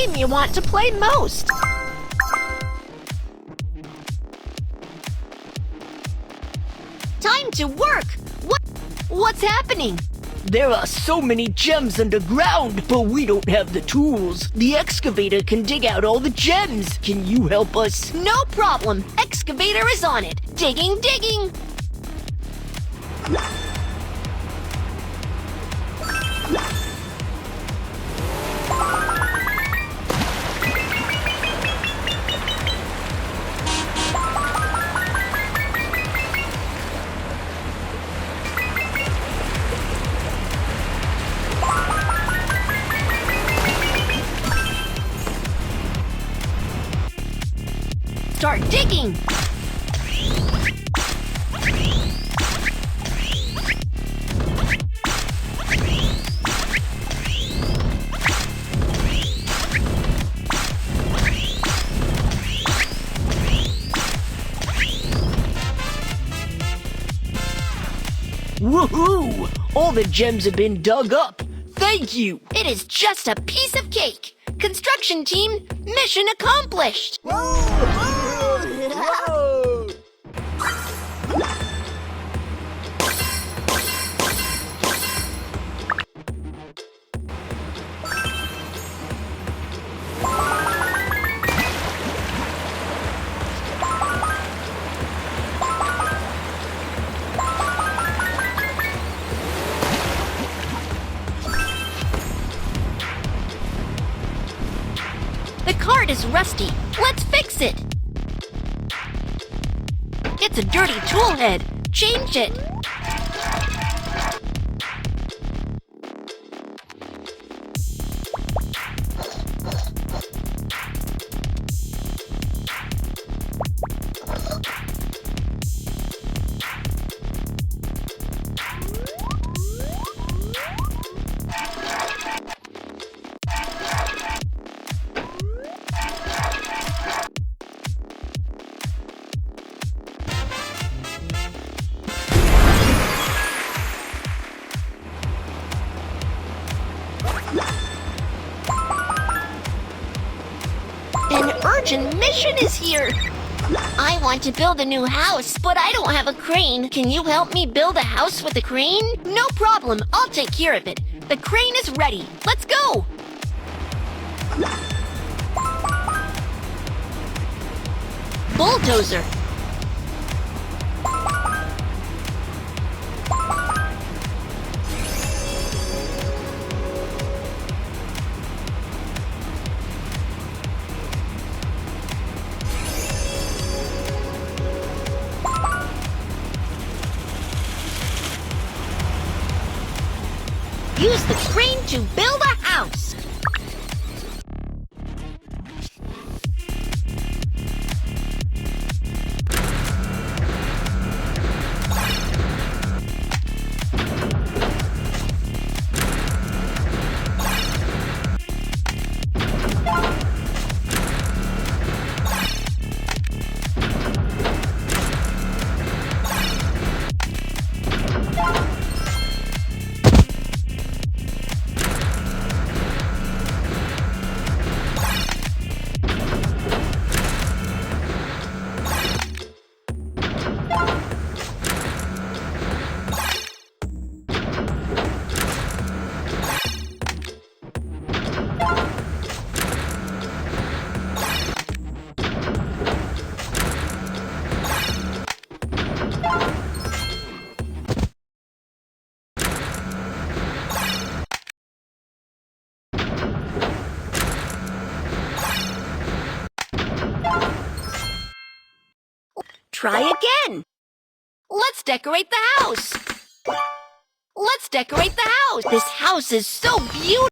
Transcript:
game you want to play most? Time to work! What's happening? There are so many gems underground, but we don't have the tools. The excavator can dig out all the gems. Can you help us? No problem. Excavator is on it. Digging, digging. Start digging! Woohoo! All the gems have been dug up. Thank you! It is just a piece of cake. Construction team, mission accomplished! Whoa! The cart is rusty. Let's fix it. It's a dirty tool head. Change it. An urgent mission is here. I want to build a new house, but I don't have a crane. Can you help me build a house with a crane? No problem. I'll take care of it. The crane is ready. Let's go. Bulldozer. Use the crane to build a house. Try again. Let's decorate the house. Let's decorate the house. This house is so beautiful.